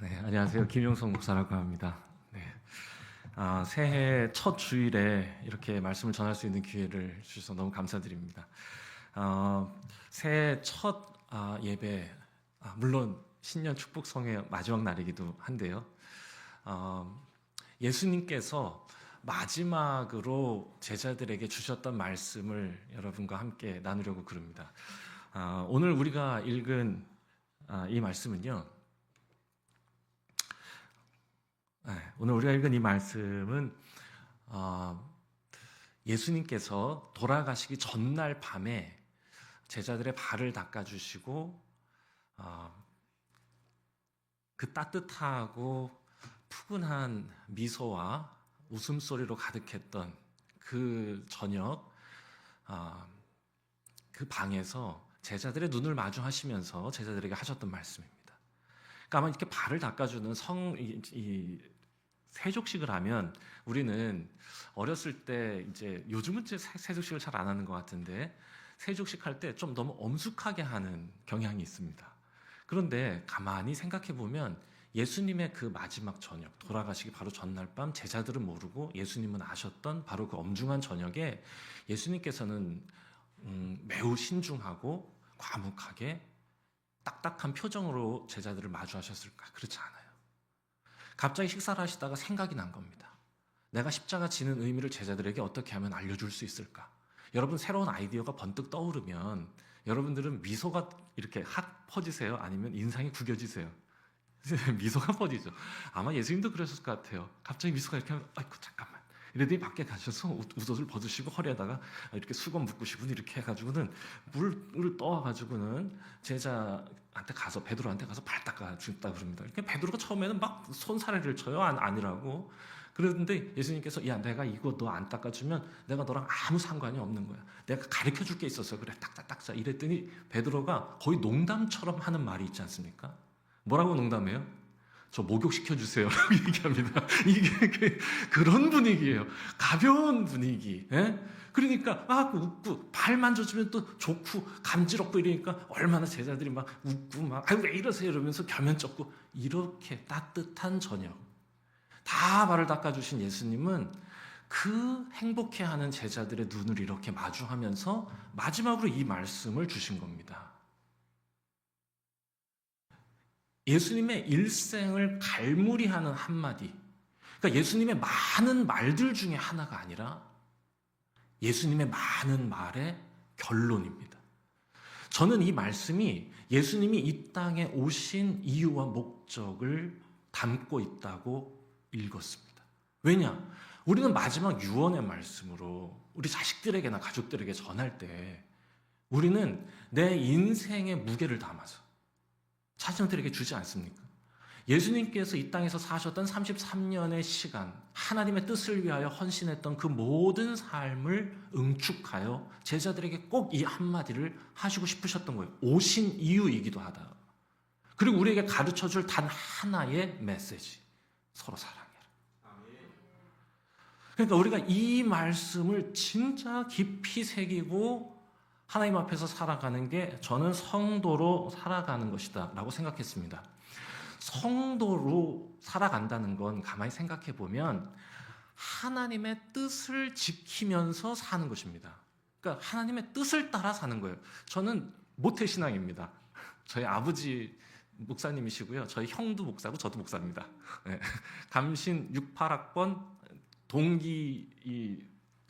네, 안녕하세요. 김용성 목사라고 합니다. 네, 새해 첫 주일에 이렇게 말씀을 전할 수 있는 기회를 주셔서 너무 감사드립니다. 새해 첫 예배, 물론 신년 축복성의 마지막 날이기도 한데요. 예수님께서 마지막으로 제자들에게 주셨던 말씀을 여러분과 함께 나누려고 그럽니다. 오늘 우리가 읽은 이 말씀은요. 오늘 우리가 읽은 이 말씀은 예수님께서 돌아가시기 전날 밤에 제자들의 발을 닦아주시고 그 따뜻하고 푸근한 미소와 웃음소리로 가득했던 그 저녁, 그 방에서 제자들의 눈을 마주하시면서 제자들에게 하셨던 말씀입니다. 그러니까 아마 이렇게 발을 닦아주는 세족식을 하면 우리는 어렸을 때 이제 요즘은 세족식을 잘 안 하는 것 같은데 세족식 할 때 좀 너무 엄숙하게 하는 경향이 있습니다. 그런데 가만히 생각해 보면 예수님의 그 마지막 저녁, 돌아가시기 바로 전날 밤 제자들은 모르고 예수님은 아셨던 바로 그 엄중한 저녁에 예수님께서는 매우 신중하고 과묵하게 딱딱한 표정으로 제자들을 마주하셨을까? 그렇지 않아요. 갑자기 식사를 하시다가 생각이 난 겁니다. 내가 십자가 지는 의미를 제자들에게 어떻게 하면 알려줄 수 있을까? 여러분 새로운 아이디어가 번뜩 떠오르면 여러분들은 미소가 이렇게 핫 퍼지세요? 아니면 인상이 구겨지세요? 미소가 퍼지죠. 아마 예수님도 그러셨을 것 같아요. 갑자기 미소가 이렇게 하면 아이고 잠깐만. 이러더니 밖에 가셔서 웃옷을 벗으시고 허리에다가 이렇게 수건 묶으시고 이렇게 해가지고는 물을 떠와가지고는 제자한테 가서 베드로한테 가서 발 닦아준다 그럽니다. 그러니까 베드로가 처음에는 막 손사래를 쳐요. 아니라고. 그런데 예수님께서 야 내가 이거 너 안 닦아주면 내가 너랑 아무 상관이 없는 거야. 내가 가르쳐줄 게 있어서 그래 닦자 이랬더니 베드로가 거의 농담처럼 하는 말이 있지 않습니까? 뭐라고 농담해요? 저 목욕시켜주세요. 라고 얘기합니다. 이게 그런 분위기예요. 가벼운 분위기. 예? 그러니까 막 웃고 발 만져주면 또 좋고 감지럽고 이러니까 얼마나 제자들이 막 웃고 막 아유 왜 이러세요 이러면서 겸연쩍고 이렇게 따뜻한 저녁. 다 발을 닦아주신 예수님은 그 행복해하는 제자들의 눈을 이렇게 마주하면서 마지막으로 이 말씀을 주신 겁니다. 예수님의 일생을 갈무리하는 한마디. 그러니까 예수님의 많은 말들 중에 하나가 아니라 예수님의 많은 말의 결론입니다. 저는 이 말씀이 예수님이 이 땅에 오신 이유와 목적을 담고 있다고 읽었습니다. 왜냐? 우리는 마지막 유언의 말씀으로 우리 자식들에게나 가족들에게 전할 때 우리는 내 인생의 무게를 담아서 자녀들에게 주지 않습니까? 예수님께서 이 땅에서 사셨던 33년의 시간, 하나님의 뜻을 위하여 헌신했던 그 모든 삶을 응축하여 제자들에게 꼭 이 한마디를 하시고 싶으셨던 거예요. 오신 이유이기도 하다. 그리고 우리에게 가르쳐줄 단 하나의 메시지. 서로 사랑해라. 그러니까 우리가 이 말씀을 진짜 깊이 새기고 하나님 앞에서 살아가는 게 저는 성도로 살아가는 것이다 라고 생각했습니다. 성도로 살아간다는 건 가만히 생각해 보면 하나님의 뜻을 지키면서 사는 것입니다. 그러니까 하나님의 뜻을 따라 사는 거예요. 저는 모태신앙입니다. 저희 아버지 목사님이시고요. 저희 형도 목사고 저도 목사입니다. 네. 감신 68학번 동기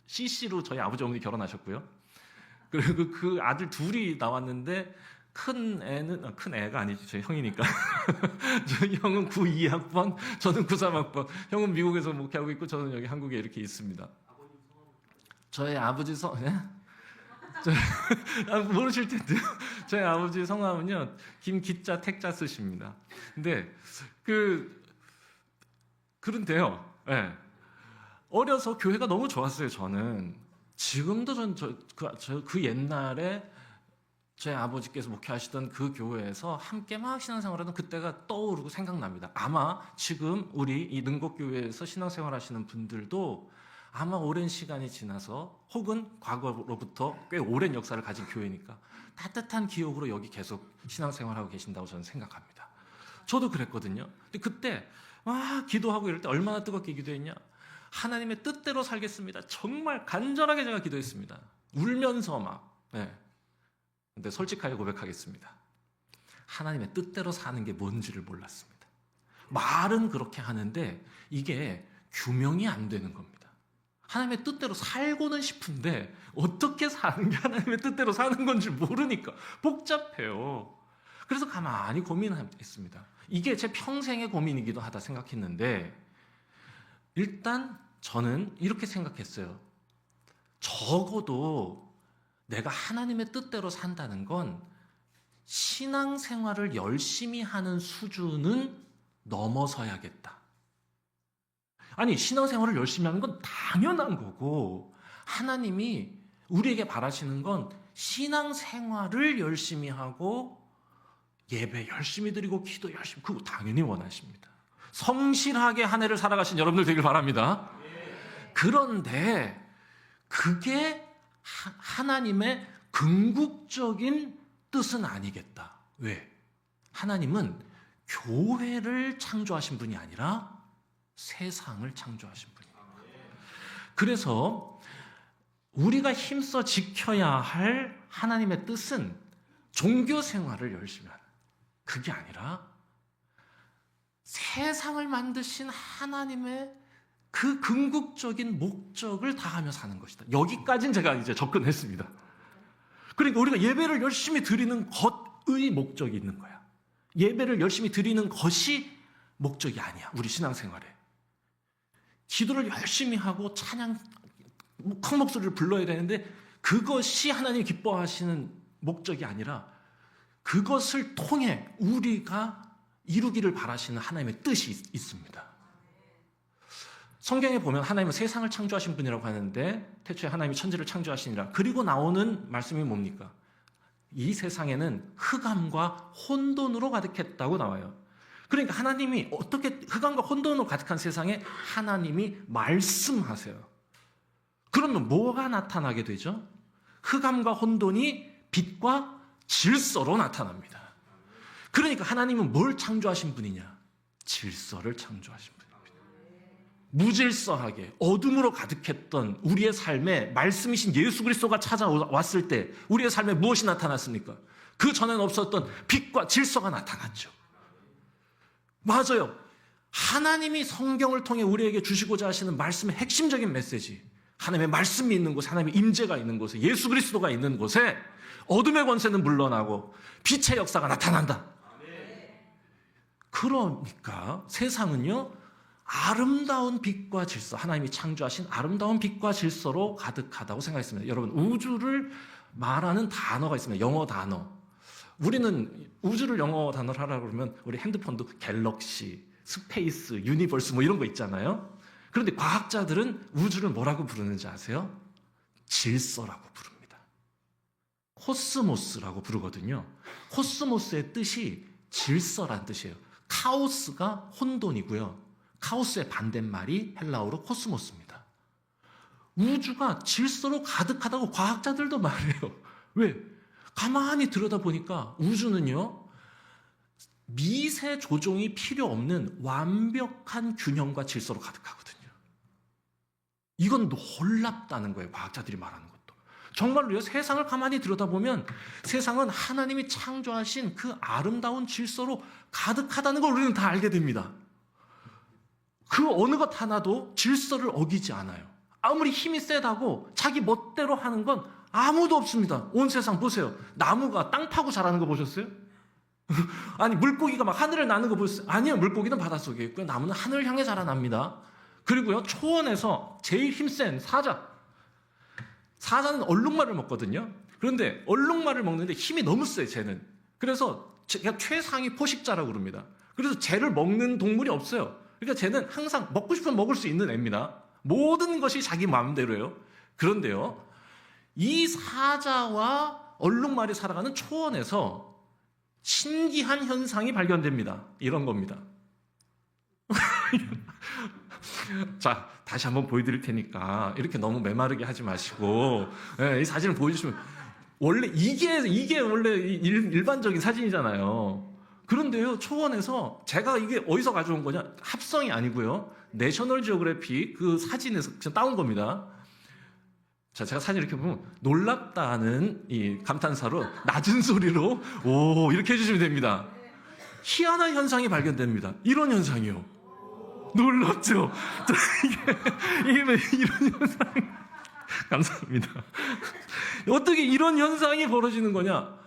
CC로 저희 아버지 어머니 결혼하셨고요. 그리고 그 아들 둘이 나왔는데 큰 애가 아니지 저희 형이니까 저희 형은 92학번 저는 93학번 형은 미국에서 목회하고 있고 저는 여기 한국에 이렇게 있습니다. 저희 아버지 모르실 텐데요. 저희 아버지 성함은요 김기자 택자 쓰십니다. 근데 그런데요. 네. 어려서 교회가 너무 좋았어요. 저는 지금도 그 옛날에 저희 아버지께서 목회하시던 그 교회에서 함께 막 신앙생활하던 그때가 떠오르고 생각납니다. 아마 지금 우리 이 능곡교회에서 신앙생활하시는 분들도 아마 오랜 시간이 지나서 혹은 과거로부터 꽤 오랜 역사를 가진 교회니까 따뜻한 기억으로 여기 계속 신앙생활하고 계신다고 저는 생각합니다. 저도 그랬거든요. 근데 그때 와 기도하고 이럴 때 얼마나 뜨겁게 기도했냐. 하나님의 뜻대로 살겠습니다. 정말 간절하게 제가 기도했습니다. 울면서 막. 네. 근데 솔직하게 고백하겠습니다. 하나님의 뜻대로 사는 게 뭔지를 몰랐습니다. 말은 그렇게 하는데 이게 규명이 안 되는 겁니다. 하나님의 뜻대로 살고는 싶은데 어떻게 사는 게 하나님의 뜻대로 사는 건지 모르니까 복잡해요. 그래서 가만히 고민했습니다. 이게 제 평생의 고민이기도 하다 생각했는데 일단 저는 이렇게 생각했어요. 적어도 내가 하나님의 뜻대로 산다는 건 신앙생활을 열심히 하는 수준은 넘어서야겠다. 아니, 신앙생활을 열심히 하는 건 당연한 거고 하나님이 우리에게 바라시는 건 신앙생활을 열심히 하고 예배 열심히 드리고 기도 열심히, 그거 당연히 원하십니다. 성실하게 한 해를 살아가신 여러분들 되길 바랍니다. 그런데 그게 하나님의 궁극적인 뜻은 아니겠다. 왜? 하나님은 교회를 창조하신 분이 아니라 세상을 창조하신 분입니다. 그래서 우리가 힘써 지켜야 할 하나님의 뜻은 종교 생활을 열심히 하는, 그게 아니라 세상을 만드신 하나님의 그 궁극적인 목적을 다하며 사는 것이다. 여기까지는 제가 이제 접근했습니다. 그러니까 우리가 예배를 열심히 드리는 것의 목적이 있는 거야. 예배를 열심히 드리는 것이 목적이 아니야. 우리 신앙생활에. 기도를 열심히 하고 찬양 큰 목소리를 불러야 되는데 그것이 하나님 기뻐하시는 목적이 아니라 그것을 통해 우리가 이루기를 바라시는 하나님의 뜻이 있습니다. 성경에 보면 하나님은 세상을 창조하신 분이라고 하는데 태초에 하나님이 천지를 창조하시니라. 그리고 나오는 말씀이 뭡니까? 이 세상에는 흑암과 혼돈으로 가득했다고 나와요. 그러니까 하나님이 어떻게 흑암과 혼돈으로 가득한 세상에 하나님이 말씀하세요. 그러면 뭐가 나타나게 되죠? 흑암과 혼돈이 빛과 질서로 나타납니다. 그러니까 하나님은 뭘 창조하신 분이냐? 질서를 창조하신 분입니다. 무질서하게 어둠으로 가득했던 우리의 삶에 말씀이신 예수 그리스도가 찾아왔을 때 우리의 삶에 무엇이 나타났습니까? 그 전에는 없었던 빛과 질서가 나타났죠. 맞아요. 하나님이 성경을 통해 우리에게 주시고자 하시는 말씀의 핵심적인 메시지, 하나님의 말씀이 있는 곳에, 하나님의 임재가 있는 곳에, 예수 그리스도가 있는 곳에 어둠의 권세는 물러나고 빛의 역사가 나타난다. 그러니까 세상은요, 아름다운 빛과 질서, 하나님이 창조하신 아름다운 빛과 질서로 가득하다고 생각했습니다. 여러분, 우주를 말하는 단어가 있습니다. 영어 단어. 우리는 우주를 영어 단어로 하라고 그러면 우리 핸드폰도 갤럭시, 스페이스, 유니버스 뭐 이런 거 있잖아요. 그런데 과학자들은 우주를 뭐라고 부르는지 아세요? 질서라고 부릅니다. 코스모스라고 부르거든요. 코스모스의 뜻이 질서란 뜻이에요. 카오스가 혼돈이고요. 카오스의 반대말이 헬라어로 코스모스입니다. 우주가 질서로 가득하다고 과학자들도 말해요. 왜? 가만히 들여다보니까 우주는요, 미세 조종이 필요 없는 완벽한 균형과 질서로 가득하거든요. 이건 놀랍다는 거예요. 과학자들이 말하는 것도. 정말로요, 세상을 가만히 들여다보면 세상은 하나님이 창조하신 그 아름다운 질서로 가득하다는 걸 우리는 다 알게 됩니다. 그 어느 것 하나도 질서를 어기지 않아요. 아무리 힘이 세다고 자기 멋대로 하는 건 아무도 없습니다. 온 세상 보세요. 나무가 땅 파고 자라는 거 보셨어요? 아니, 물고기가 막 하늘을 나는 거 보셨어요? 아니요, 물고기는 바닷속에 있고요. 나무는 하늘을 향해 자라납니다. 그리고요, 초원에서 제일 힘센 사자는 얼룩말을 먹거든요. 그런데 얼룩말을 먹는데 힘이 너무 세요, 쟤는. 그래서 제가 최상위 포식자라고 그럽니다. 그래서 쟤를 먹는 동물이 없어요. 그러니까 쟤는 항상 먹고 싶으면 먹을 수 있는 애입니다. 모든 것이 자기 마음대로예요. 그런데요, 이 사자와 얼룩말이 살아가는 초원에서 신기한 현상이 발견됩니다. 이런 겁니다. 자, 다시 한번 보여드릴 테니까 이렇게 너무 메마르게 하지 마시고, 네, 이 사진을 보여주시면, 원래 이게 원래 일반적인 사진이잖아요. 그런데요, 초원에서 제가 이게 어디서 가져온 거냐? 합성이 아니고요. 내셔널 지오그래피 그 사진에서 그냥 따온 겁니다. 자, 제가 사진 이렇게 보면 놀랍다는 이 감탄사로 낮은 소리로 오 이렇게 해주시면 됩니다. 희한한 현상이 발견됩니다. 이런 현상이요. 놀랍죠? 이게 왜 이런 현상이 감사합니다. 어떻게 이런 현상이 벌어지는 거냐?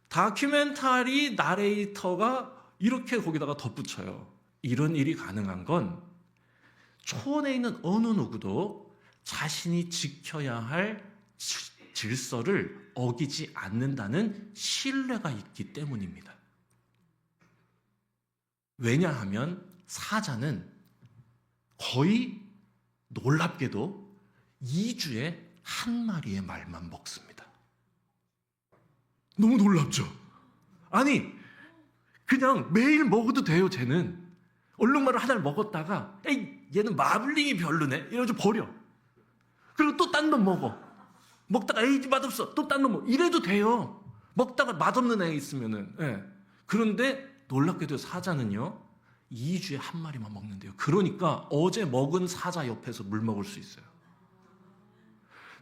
다큐멘터리 나레이터가 이렇게 거기다가 덧붙여요. 이런 일이 가능한 건 초원에 있는 어느 누구도 자신이 지켜야 할 질서를 어기지 않는다는 신뢰가 있기 때문입니다. 왜냐하면 사자는 거의 놀랍게도 2주에 한 마리의 말만 먹습니다. 너무 놀랍죠? 아니, 그냥 매일 먹어도 돼요, 쟤는. 얼룩말을 하나를 먹었다가, 에이, 얘는 마블링이 별로네. 이러면서 버려. 그리고 또 딴 놈 먹어. 먹다가, 에이, 맛없어. 또 딴 놈 먹어. 이래도 돼요. 먹다가 맛없는 애 있으면은. 예. 그런데 놀랍게도 사자는요, 2주에 한 마리만 먹는데요. 그러니까 어제 먹은 사자 옆에서 물 먹을 수 있어요.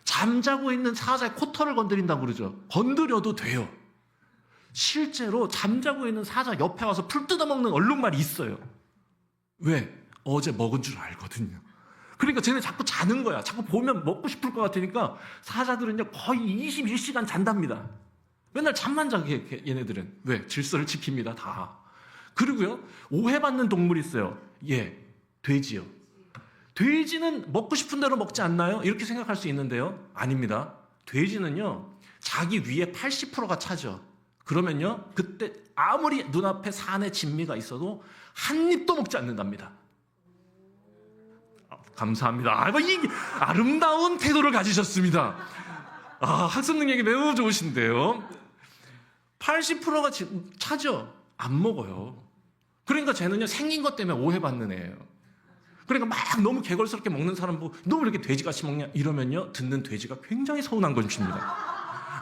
잠자고 있는 사자의 코털을 건드린다고 그러죠. 건드려도 돼요. 실제로 잠자고 있는 사자 옆에 와서 풀 뜯어먹는 얼룩말이 있어요. 왜? 어제 먹은 줄 알거든요. 그러니까 쟤네 자꾸 자는 거야. 자꾸 보면 먹고 싶을 것 같으니까 사자들은요 거의 21시간 잔답니다. 맨날 잠만 자게 얘네들은. 왜? 질서를 지킵니다. 다. 그리고요 오해받는 동물이 있어요. 예, 돼지요. 돼지는 먹고 싶은 대로 먹지 않나요? 이렇게 생각할 수 있는데요. 아닙니다. 돼지는요 자기 위에 80%가 차죠. 그러면요 그때 아무리 눈앞에 산의 진미가 있어도 한 입도 먹지 않는답니다. 감사합니다. 이 아름다운 태도를 가지셨습니다. 학습 능력이 매우 좋으신데요. 80%가 차죠. 안 먹어요. 그러니까 쟤는요 생긴 것 때문에 오해받는 애예요. 그러니까 막 너무 개걸스럽게 먹는 사람 보고 너 왜 이렇게 돼지같이 먹냐 이러면요 듣는 돼지가 굉장히 서운한 것입니다.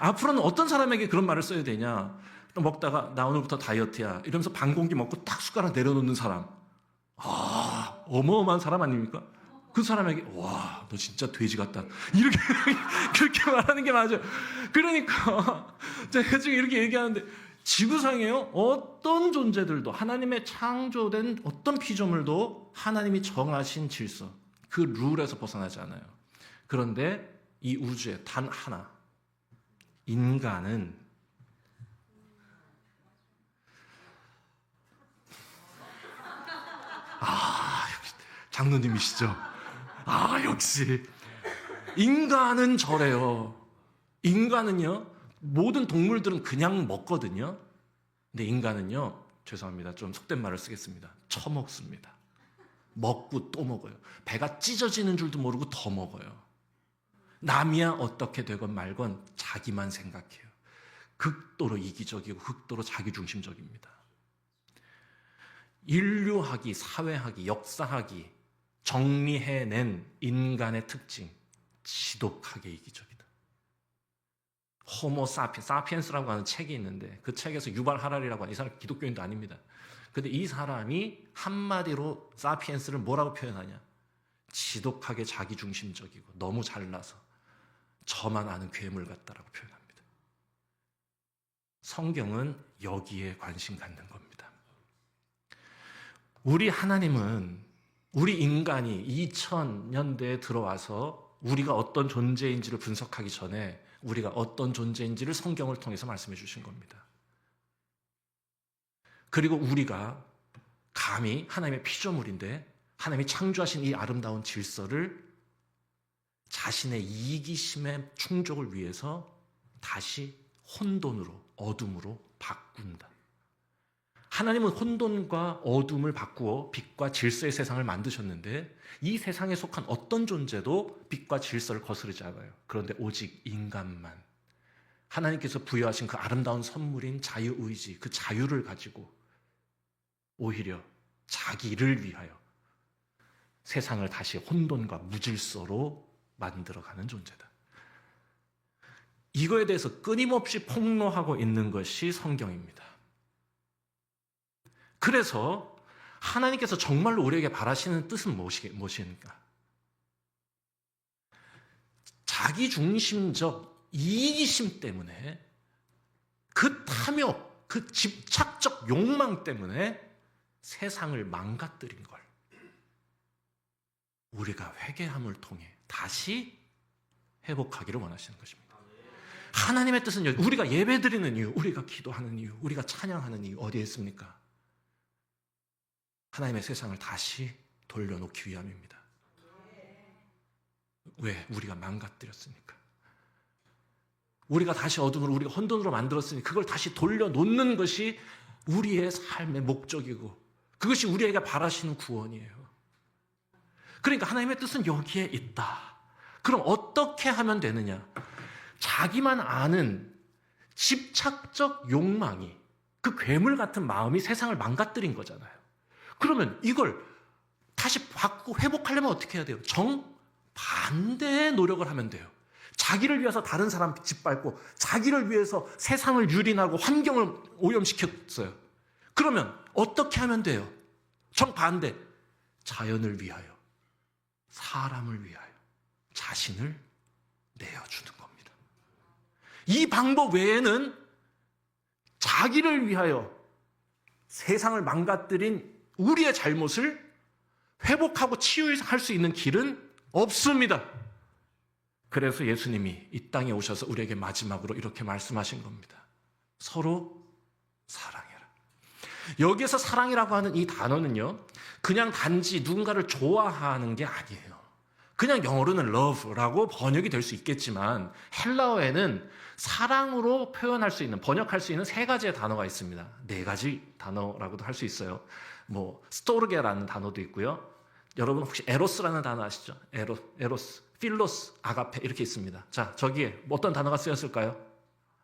앞으로는 어떤 사람에게 그런 말을 써야 되냐? 먹다가 나 오늘부터 다이어트야 이러면서 반 공기 먹고 딱 숟가락 내려놓는 사람. 어마어마한 사람 아닙니까? 그 사람에게 와, 너 진짜 돼지 같다. 이렇게 그렇게 말하는 게 맞아요. 그러니까 제가 지금 이렇게 얘기하는데 지구상에요 어떤 존재들도 하나님의 창조된 어떤 피조물도 하나님이 정하신 질서 그 룰에서 벗어나지 않아요. 그런데 이 우주에 단 하나 인간은 역시 장로님이시죠? 역시 인간은 저래요. 인간은요 모든 동물들은 그냥 먹거든요. 근데 인간은요, 죄송합니다. 좀 속된 말을 쓰겠습니다. 처먹습니다. 먹고 또 먹어요. 배가 찢어지는 줄도 모르고 더 먹어요. 남이야 어떻게 되건 말건 자기만 생각해요. 극도로 이기적이고 극도로 자기중심적입니다. 인류학이, 사회학이, 역사학이 정리해낸 인간의 특징, 지독하게 이기적이다. 호모 사피엔스라고 하는 책이 있는데 그 책에서 유발 하라리라고 하는 이 사람 기독교인도 아닙니다. 근데 이 사람이 한마디로 사피엔스를 뭐라고 표현하냐? 지독하게 자기중심적이고 너무 잘나서 저만 아는 괴물 같다라고 표현합니다. 성경은 여기에 관심 갖는 겁니다. 우리 하나님은 우리 인간이 2000년대에 들어와서 우리가 어떤 존재인지를 분석하기 전에 우리가 어떤 존재인지를 성경을 통해서 말씀해 주신 겁니다. 그리고 우리가 감히 하나님의 피조물인데 하나님이 창조하신 이 아름다운 질서를 자신의 이기심의 충족을 위해서 다시 혼돈으로, 어둠으로 바꾼다. 하나님은 혼돈과 어둠을 바꾸어 빛과 질서의 세상을 만드셨는데 이 세상에 속한 어떤 존재도 빛과 질서를 거스르지 않아요. 그런데 오직 인간만 하나님께서 부여하신 그 아름다운 선물인 자유의지, 그 자유를 가지고 오히려 자기를 위하여 세상을 다시 혼돈과 무질서로 만들어가는 존재다. 이거에 대해서 끊임없이 폭로하고 있는 것이 성경입니다. 그래서 하나님께서 정말로 우리에게 바라시는 뜻은 무엇인가? 자기중심적 이기심 때문에, 그 탐욕, 그 집착적 욕망 때문에 세상을 망가뜨린 걸 우리가 회개함을 통해 다시 회복하기를 원하시는 것입니다. 하나님의 뜻은 우리가 예배드리는 이유, 우리가 기도하는 이유, 우리가 찬양하는 이유 어디에 있습니까? 하나님의 세상을 다시 돌려놓기 위함입니다. 왜? 우리가 망가뜨렸으니까. 우리가 다시 어둠으로, 우리가 혼돈으로 만들었으니 그걸 다시 돌려놓는 것이 우리의 삶의 목적이고 그것이 우리에게 바라시는 구원이에요. 그러니까 하나님의 뜻은 여기에 있다. 그럼 어떻게 하면 되느냐? 자기만 아는 집착적 욕망이, 그 괴물 같은 마음이 세상을 망가뜨린 거잖아요. 그러면 이걸 다시 바꾸고 회복하려면 어떻게 해야 돼요? 정반대의 노력을 하면 돼요. 자기를 위해서 다른 사람 짓밟고 자기를 위해서 세상을 유린하고 환경을 오염시켰어요. 그러면 어떻게 하면 돼요? 정반대. 자연을 위하여, 사람을 위하여 자신을 내어주는 겁니다. 이 방법 외에는 자기를 위하여 세상을 망가뜨린 우리의 잘못을 회복하고 치유할 수 있는 길은 없습니다. 그래서 예수님이 이 땅에 오셔서 우리에게 마지막으로 이렇게 말씀하신 겁니다. 서로 사랑해라. 여기에서 사랑이라고 하는 이 단어는요, 그냥 단지 누군가를 좋아하는 게 아니에요. 그냥 영어로는 love라고 번역이 될 수 있겠지만 헬라어에는 사랑으로 표현할 수 있는, 번역할 수 있는 세 가지의 단어가 있습니다. 네 가지 단어라고도 할 수 있어요. 스토르게라는 단어도 있고요. 여러분 혹시 에로스라는 단어 아시죠? 에로스, 필로스, 아가페 이렇게 있습니다. 자, 저기에 어떤 단어가 쓰였을까요?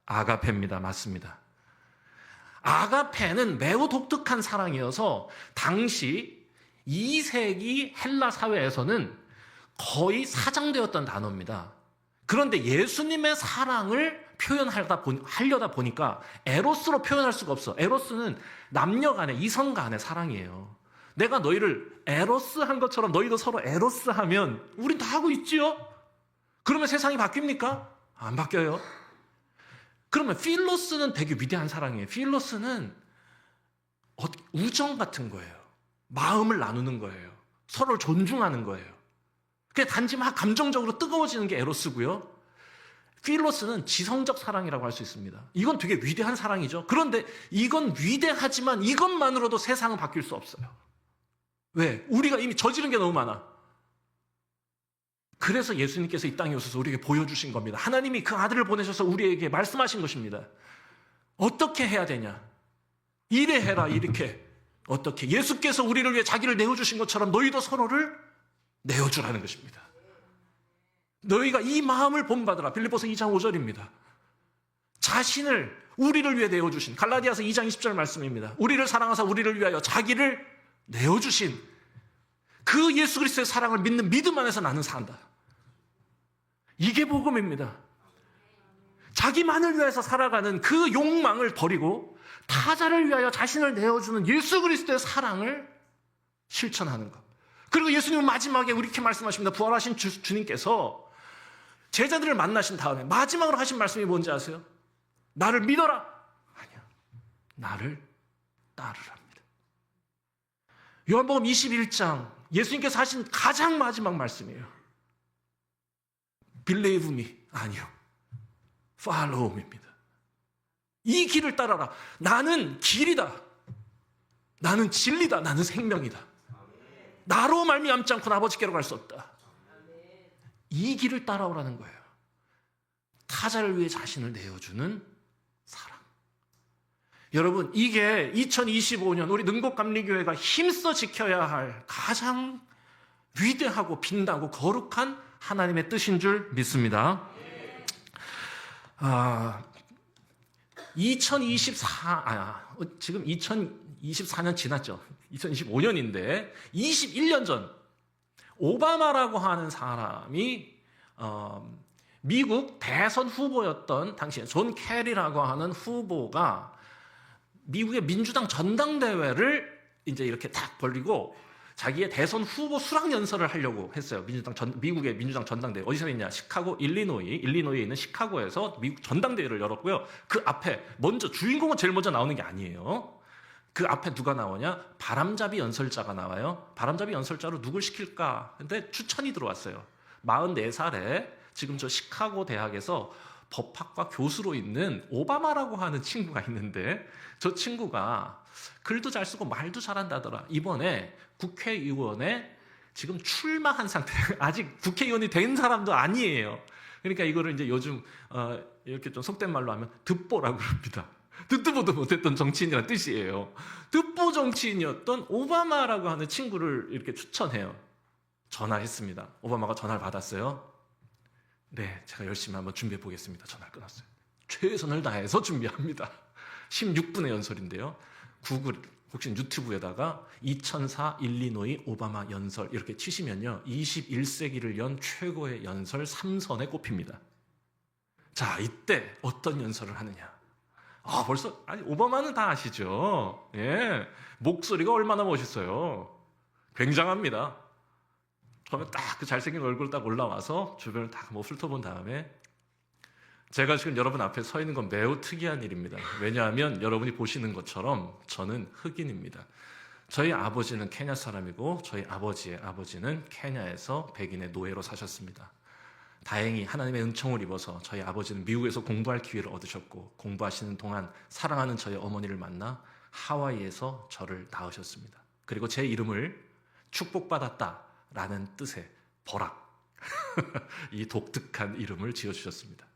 아가페입니다. 맞습니다. 아가페는 매우 독특한 사랑이어서 당시 2세기 헬라 사회에서는 거의 사장되었던 단어입니다. 그런데 예수님의 사랑을 하려다 보니까 에로스로 표현할 수가 없어. 에로스는 남녀 간의, 이성 간의 사랑이에요. 내가 너희를 에로스 한 것처럼 너희도 서로 에로스 하면 우린 다 하고 있지요? 그러면 세상이 바뀝니까? 안 바뀌어요. 그러면 필로스는 되게 위대한 사랑이에요. 필로스는 우정 같은 거예요. 마음을 나누는 거예요. 서로를 존중하는 거예요. 그냥 단지 막 감정적으로 뜨거워지는 게 에로스고요. 필로스는 지성적 사랑이라고 할 수 있습니다. 이건 되게 위대한 사랑이죠. 그런데 이건 위대하지만 이것만으로도 세상은 바뀔 수 없어요. 왜? 우리가 이미 저지른 게 너무 많아. 그래서 예수님께서 이 땅에 오셔서 우리에게 보여주신 겁니다. 하나님이 그 아들을 보내셔서 우리에게 말씀하신 것입니다. 어떻게 해야 되냐? 이래 해라, 이렇게. 어떻게? 예수께서 우리를 위해 자기를 내어주신 것처럼 너희도 서로를 내어주라는 것입니다. 너희가 이 마음을 본받으라. 빌립보서 2장 5절입니다. 자신을 우리를 위해 내어주신, 갈라디아서 2장 20절 말씀입니다. 우리를 사랑하사 우리를 위하여 자기를 내어주신 그 예수 그리스도의 사랑을 믿는 믿음 안에서 나는 산다. 이게 복음입니다. 자기만을 위해서 살아가는 그 욕망을 버리고 타자를 위하여 자신을 내어주는 예수 그리스도의 사랑을 실천하는 것. 그리고 예수님은 마지막에 이렇게 말씀하십니다. 부활하신 주님께서 제자들을 만나신 다음에 마지막으로 하신 말씀이 뭔지 아세요? 나를 믿어라. 아니야. 나를 따르랍니다. 요한복음 21장 예수님께서 하신 가장 마지막 말씀이에요. Believe me. 아니요. Follow me입니다. 이 길을 따라라. 나는 길이다. 나는 진리다. 나는 생명이다. 나로 말미암지 않고는 아버지께로 갈 수 없다. 이 길을 따라오라는 거예요. 타자를 위해 자신을 내어주는 사랑. 여러분, 이게 2025년 우리 능곡감리교회가 힘써 지켜야 할 가장 위대하고 빛나고 거룩한 하나님의 뜻인 줄 믿습니다. 지금 2024년 지났죠. 2025년인데 21년 전 오바마라고 하는 사람이 미국 대선 후보였던 당시에 존 캐리라고 하는 후보가 미국의 민주당 전당대회를 이제 이렇게 딱 벌리고 자기의 대선 후보 수락 연설을 하려고 했어요. 미국의 민주당 전당대회. 어디서 했냐? 시카고, 일리노이에 있는 시카고에서 미국 전당대회를 열었고요. 그 앞에 주인공은 제일 먼저 나오는 게 아니에요. 그 앞에 누가 나오냐? 바람잡이 연설자가 나와요. 바람잡이 연설자로 누굴 시킬까? 근데 추천이 들어왔어요. 44살에 지금 저 시카고 대학에서 법학과 교수로 있는 오바마라고 하는 친구가 있는데, 저 친구가 글도 잘 쓰고 말도 잘한다더라. 이번에 국회의원에 지금 출마한 상태, 아직 국회의원이 된 사람도 아니에요. 그러니까 이거를 이제 요즘 이렇게 좀 속된 말로 하면 듣보라고 합니다. 듣도 보도 못했던 정치인이라는 뜻이에요. 듣보 정치인이었던 오바마라고 하는 친구를 이렇게 추천해요. 전화했습니다. 오바마가 전화를 받았어요. 네, 제가 열심히 한번 준비해 보겠습니다. 전화를 끊었어요. 최선을 다해서 준비합니다. 16분의 연설인데요. 구글 혹시 유튜브에다가 2004 일리노이 오바마 연설 이렇게 치시면요, 21세기를 연 최고의 연설 3선에 꼽힙니다. 자, 이때 어떤 연설을 하느냐? 벌써 오바마는 다 아시죠? 예, 목소리가 얼마나 멋있어요. 굉장합니다. 처음에 딱 그 잘생긴 얼굴 딱 올라와서 주변을 딱 훑어본 다음에, 제가 지금 여러분 앞에 서 있는 건 매우 특이한 일입니다. 왜냐하면 여러분이 보시는 것처럼 저는 흑인입니다. 저희 아버지는 케냐 사람이고 저희 아버지의 아버지는 케냐에서 백인의 노예로 사셨습니다. 다행히 하나님의 은총을 입어서 저희 아버지는 미국에서 공부할 기회를 얻으셨고, 공부하시는 동안 사랑하는 저희 어머니를 만나 하와이에서 저를 낳으셨습니다. 그리고 제 이름을 축복받았다라는 뜻의 버락, 이 독특한 이름을 지어주셨습니다.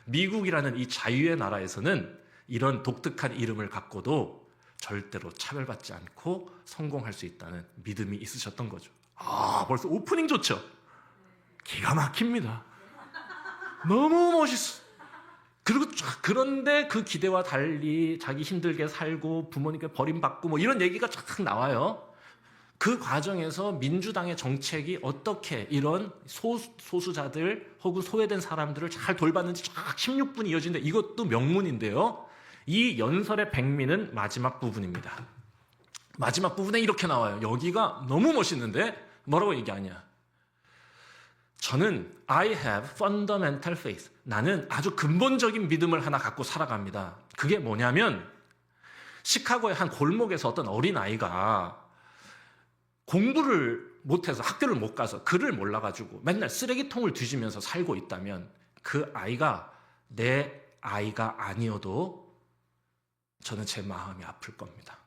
미국이라는 이 자유의 나라에서는 이런 독특한 이름을 갖고도 절대로 차별받지 않고 성공할 수 있다는 믿음이 있으셨던 거죠. 벌써 오프닝 좋죠? 기가 막힙니다. 너무 멋있어. 그런데 그 기대와 달리 자기 힘들게 살고 부모님께 버림받고 뭐 이런 얘기가 쫙 나와요. 그 과정에서 민주당의 정책이 어떻게 이런 소수자들 혹은 소외된 사람들을 잘 돌봤는지 쫙 16분이 이어지는데, 이것도 명문인데요. 이 연설의 백미는 마지막 부분입니다. 마지막 부분에 이렇게 나와요. 여기가 너무 멋있는데 뭐라고 얘기하냐? 저는 I have fundamental faith. 나는 아주 근본적인 믿음을 하나 갖고 살아갑니다. 그게 뭐냐면, 시카고의 한 골목에서 어떤 어린아이가 공부를 못해서 학교를 못 가서 글을 몰라가지고 맨날 쓰레기통을 뒤지면서 살고 있다면, 그 아이가 내 아이가 아니어도 저는 제 마음이 아플 겁니다.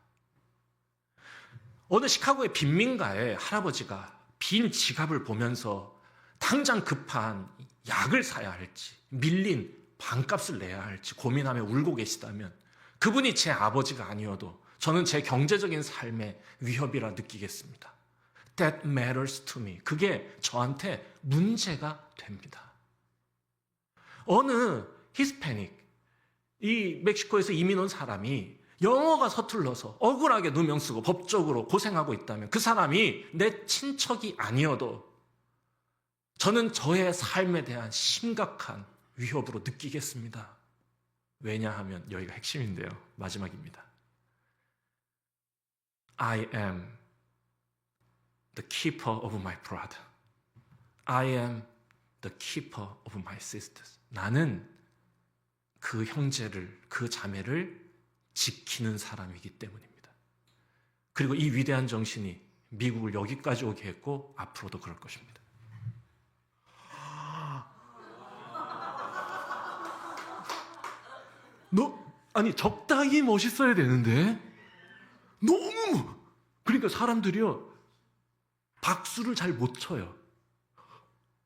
어느 시카고의 빈민가에 할아버지가 빈 지갑을 보면서 당장 급한 약을 사야 할지, 밀린 방값을 내야 할지 고민하며 울고 계시다면, 그분이 제 아버지가 아니어도 저는 제 경제적인 삶의 위협이라 느끼겠습니다. That matters to me. 그게 저한테 문제가 됩니다. 어느 히스패닉, 이 멕시코에서 이민 온 사람이 영어가 서툴러서 억울하게 누명 쓰고 법적으로 고생하고 있다면, 그 사람이 내 친척이 아니어도 저는 저의 삶에 대한 심각한 위협으로 느끼겠습니다. 왜냐하면 여기가 핵심인데요. 마지막입니다. I am the keeper of my brother. I am the keeper of my sisters. 나는 그 형제를, 그 자매를 지키는 사람이기 때문입니다. 그리고 이 위대한 정신이 미국을 여기까지 오게 했고 앞으로도 그럴 것입니다. 적당히 멋있어야 되는데 너무, 그러니까 사람들이요 박수를 잘 못 쳐요.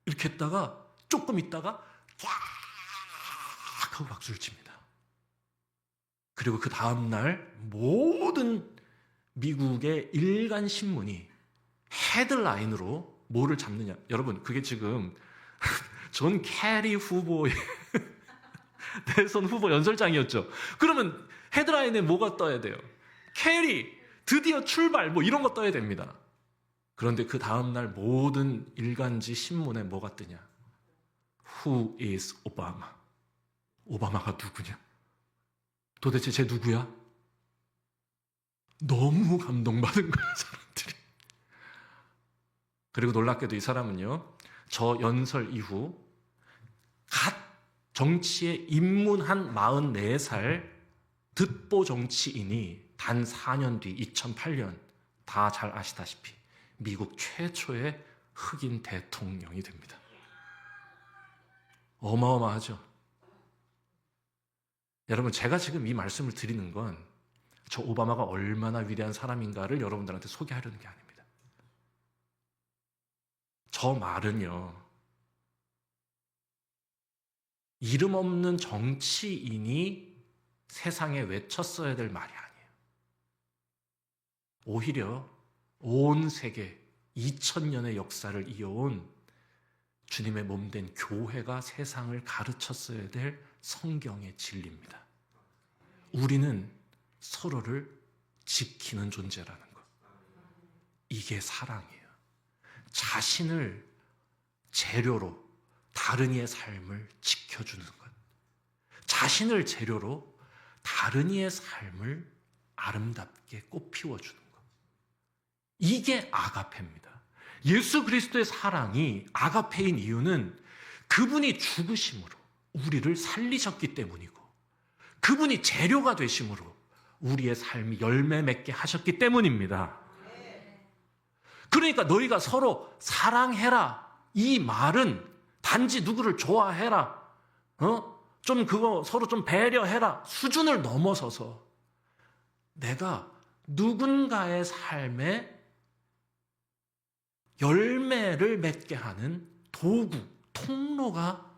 이렇게 했다가 조금 있다가 쫙 하고 박수를 칩니다. 그리고 그 다음날 모든 미국의 일간 신문이 헤드라인으로 뭐를 잡느냐. 여러분, 그게 지금 존 캐리 후보의 대선 후보 연설장이었죠. 그러면 헤드라인에 뭐가 떠야 돼요? 캐리, 드디어 출발, 뭐 이런 거 떠야 됩니다. 그런데 그 다음날 모든 일간지 신문에 뭐가 뜨냐? Who is Obama? 오바마가 누구냐? 도대체 쟤 누구야? 너무 감동받은 거예요, 사람들이. 그리고 놀랍게도 이 사람은요, 저 연설 이후 갓 정치에 입문한 44살 듣보 정치인이 단 4년 뒤 2008년 다 잘 아시다시피 미국 최초의 흑인 대통령이 됩니다. 어마어마하죠. 여러분, 제가 지금 이 말씀을 드리는 건 저 오바마가 얼마나 위대한 사람인가를 여러분들한테 소개하려는 게 아닙니다. 저 말은요, 이름 없는 정치인이 세상에 외쳤어야 될 말이 아니에요. 오히려 온 세계 2000년의 역사를 이어온 주님의 몸된 교회가 세상을 가르쳤어야 될 성경의 진리입니다. 우리는 서로를 지키는 존재라는 것. 이게 사랑이에요. 자신을 재료로 다른 이의 삶을 지켜주는 것. 자신을 재료로 다른 이의 삶을 아름답게 꽃피워주는 것. 이게 아가페입니다. 예수 그리스도의 사랑이 아가페인 이유는 그분이 죽으심으로 우리를 살리셨기 때문이고, 그분이 재료가 되심으로 우리의 삶이 열매 맺게 하셨기 때문입니다. 그러니까 너희가 서로 사랑해라, 이 말은 단지 누구를 좋아해라, 좀 그거 서로 좀 배려해라 수준을 넘어서서 내가 누군가의 삶에 열매를 맺게 하는 도구, 통로가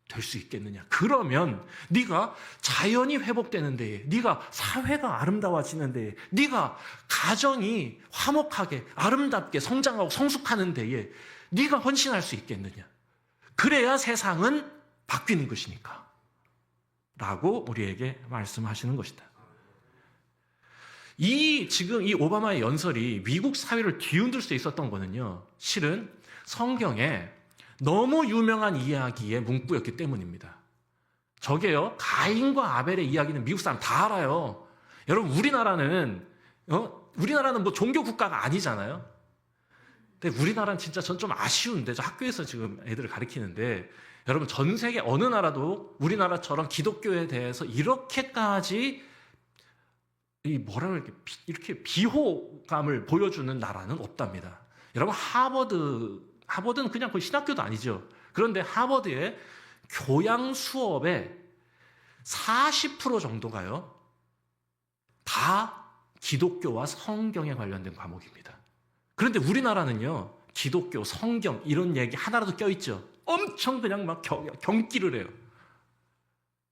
될 수 있겠느냐. 그러면 네가 자연이 회복되는 데에, 네가 사회가 아름다워지는 데에, 네가 가정이 화목하게 아름답게 성장하고 성숙하는 데에 네가 헌신할 수 있겠느냐. 그래야 세상은 바뀌는 것이니까 라고 우리에게 말씀하시는 것이다. 지금 이 오바마의 연설이 미국 사회를 뒤흔들 수 있었던 거는요, 실은 성경에 너무 유명한 이야기의 문구였기 때문입니다. 저게요, 가인과 아벨의 이야기는 미국 사람 다 알아요. 여러분, 우리나라는 뭐 종교 국가가 아니잖아요. 근데 우리나라는 진짜 전 좀 아쉬운데, 저 학교에서 지금 애들을 가르치는데, 여러분, 전 세계 어느 나라도 우리나라처럼 기독교에 대해서 이렇게까지 이렇게 비호감을 보여주는 나라는 없답니다. 여러분, 하버드는 그냥 거의 신학교도 아니죠. 그런데 하버드의 교양 수업의 40% 정도가요, 다 기독교와 성경에 관련된 과목입니다. 그런데 우리나라는요, 기독교, 성경 이런 얘기 하나라도 껴있죠. 엄청 그냥 막 경기를 해요.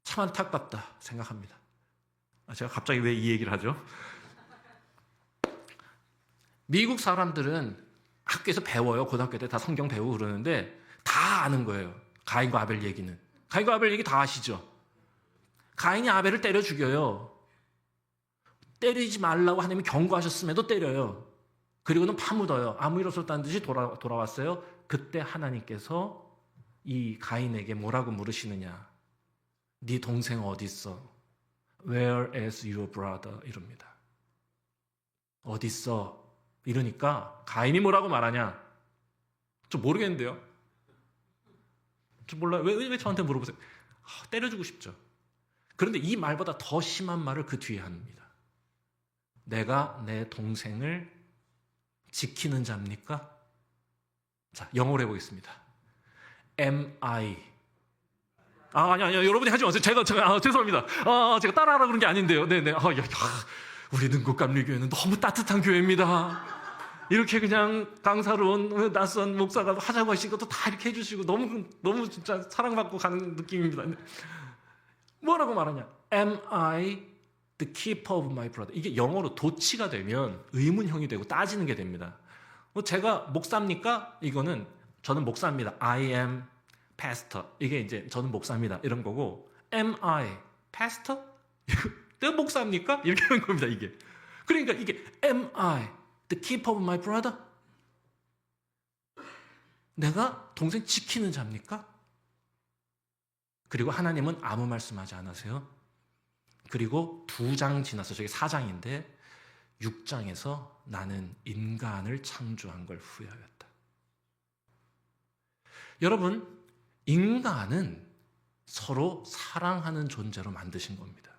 참 안타깝다 생각합니다. 제가 갑자기 왜 이 얘기를 하죠? 미국 사람들은 학교에서 배워요. 고등학교 때 다 성경 배우고 그러는데 다 아는 거예요. 가인과 아벨 얘기는. 가인과 아벨 얘기 다 아시죠? 가인이 아벨을 때려 죽여요. 때리지 말라고 하나님이 경고하셨음에도 때려요. 그리고는 파묻어요. 아무 일 없었다는 듯이 돌아왔어요. 그때 하나님께서 이 가인에게 뭐라고 물으시느냐. 네 동생 어디 있어? Where is your brother? 이럽니다. 어디 있어? 이러니까 가인이 뭐라고 말하냐? 좀 모르겠는데요. 좀 몰라요. 왜 저한테 물어보세요? 때려주고 싶죠. 그런데 이 말보다 더 심한 말을 그 뒤에 합니다. 내가 내 동생을 지키는 자입니까? 자, 영어로 해보겠습니다. Am I? 아니요. 여러분이 하지 마세요. 제가 죄송합니다. 제가 따라하라 그런 게 아닌데요. 네네. 우리 능곡감리교회는 너무 따뜻한 교회입니다. 이렇게 그냥 강사로운 낯선 목사가 하자고 하시고 또 다 이렇게 해주시고 너무 진짜 사랑받고 가는 느낌입니다. 뭐라고 말하냐? Am I the keeper of my brother? 이게 영어로 도치가 되면 의문형이 되고 따지는 게 됩니다. 제가 목사입니까? 이거는 저는 목사입니다. I am pastor. 이게 이제 저는 목사입니다. 이런 거고, am I pastor? 내가 목사입니까? 이렇게 하는 겁니다, 이게. 그러니까 이게 am I the keeper of my brother? 내가 동생 지키는 자입니까? 그리고 하나님은 아무 말씀하지 않으세요. 그리고 2장 지나서 저게 4장인데 6장에서 나는 인간을 창조한 걸 후회하였다. 여러분, 인간은 서로 사랑하는 존재로 만드신 겁니다.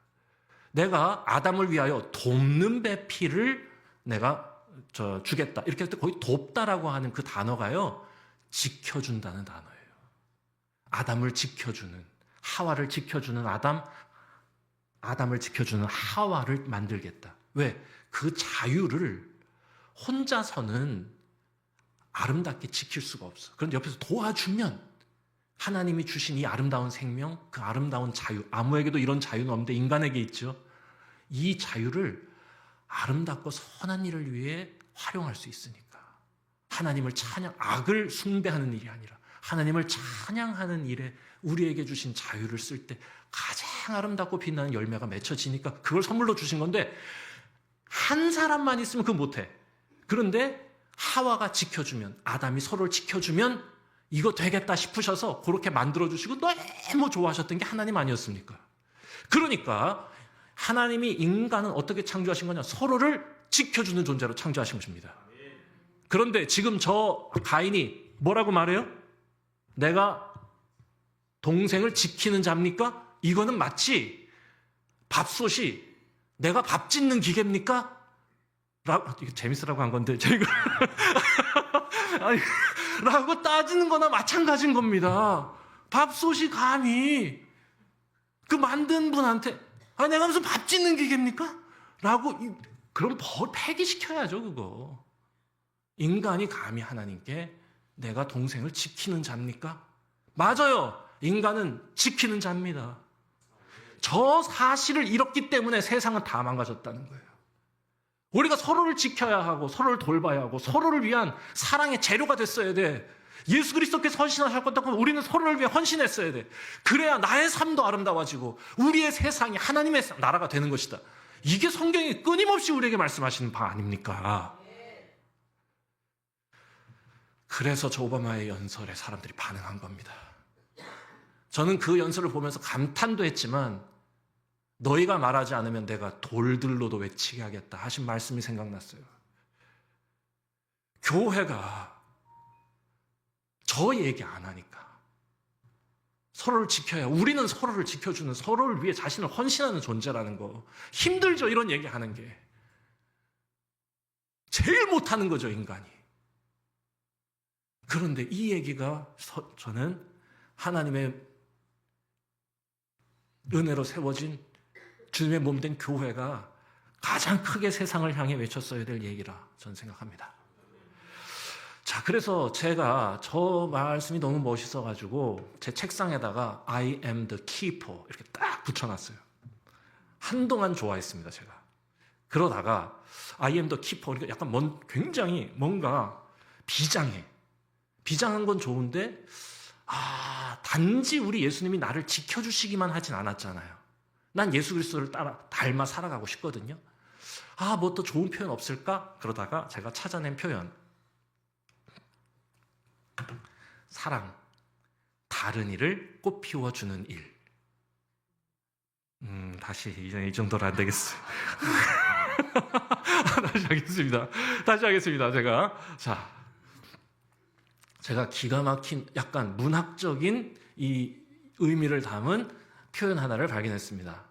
내가 아담을 위하여 돕는 배필을 내가 주겠다. 이렇게 할 때 거의 돕다라고 하는 그 단어가요, 지켜준다는 단어예요. 아담을 지켜주는, 하와를 지켜주는 아담을 지켜주는 하와를 만들겠다. 왜? 그 자유를 혼자서는 아름답게 지킬 수가 없어. 그런데 옆에서 도와주면 하나님이 주신 이 아름다운 생명, 그 아름다운 자유, 아무에게도 이런 자유는 없는데 인간에게 있죠. 이 자유를 아름답고 선한 일을 위해 활용할 수 있으니까. 하나님을 악을 숭배하는 일이 아니라 하나님을 찬양하는 일에 우리에게 주신 자유를 쓸 때 가장 아름답고 빛나는 열매가 맺혀지니까 그걸 선물로 주신 건데, 한 사람만 있으면 그거 못해. 그런데 하와가 지켜주면, 아담이 서로를 지켜주면 이거 되겠다 싶으셔서 그렇게 만들어주시고 너무 좋아하셨던 게 하나님 아니었습니까? 그러니까 하나님이 인간은 어떻게 창조하신 거냐? 서로를 지켜주는 존재로 창조하신 것입니다. 그런데 지금 저 가인이 뭐라고 말해요? 내가 동생을 지키는 자입니까? 이거는 마치 밥솥이 내가 밥 짓는 기계입니까? 이거 재밌으라고 한 건데 제가 라고 따지는 거나 마찬가지인 겁니다. 밥솥이 감히 그 만든 분한테 내가 무슨 밥 짓는 기계입니까? 라고, 그럼 폐기시켜야죠, 그거. 인간이 감히 하나님께 내가 동생을 지키는 자입니까? 맞아요. 인간은 지키는 자입니다. 저 사실을 잃었기 때문에 세상은 다 망가졌다는 거예요. 우리가 서로를 지켜야 하고 서로를 돌봐야 하고 서로를 위한 사랑의 재료가 됐어야 돼. 예수 그리스도께서 헌신하셨다고 하면 우리는 서로를 위해 헌신했어야 돼. 그래야 나의 삶도 아름다워지고 우리의 세상이 하나님의 나라가 되는 것이다. 이게 성경이 끊임없이 우리에게 말씀하시는 바 아닙니까? 그래서 저 오바마의 연설에 사람들이 반응한 겁니다. 저는 그 연설을 보면서 감탄도 했지만, 너희가 말하지 않으면 내가 돌들로도 외치게 하겠다 하신 말씀이 생각났어요. 교회가 저 얘기 안 하니까, 서로를 지켜야, 우리는 서로를 지켜주는, 서로를 위해 자신을 헌신하는 존재라는 거. 힘들죠, 이런 얘기 하는 게. 제일 못하는 거죠, 인간이. 그런데 이 얘기가 저는 하나님의 은혜로 세워진 주님의 몸된 교회가 가장 크게 세상을 향해 외쳤어야 될 얘기라 저는 생각합니다. 자, 그래서 제가 저 말씀이 너무 멋있어가지고 제 책상에다가 I am the keeper 이렇게 딱 붙여놨어요. 한동안 좋아했습니다, 제가. 그러다가 I am the keeper, 그러니까 약간 굉장히 뭔가 비장해. 비장한 건 좋은데, 단지 우리 예수님이 나를 지켜주시기만 하진 않았잖아요. 난 예수 그리스도를 닮아 살아가고 싶거든요. 뭐 또 좋은 표현 없을까? 그러다가 제가 찾아낸 표현. 사랑, 다른 이를 꽃피워주는 일. 다시 이제 이 정도로 안 되겠어요. 다시 하겠습니다. 제가 기가 막힌 약간 문학적인 이 의미를 담은 표현 하나를 발견했습니다.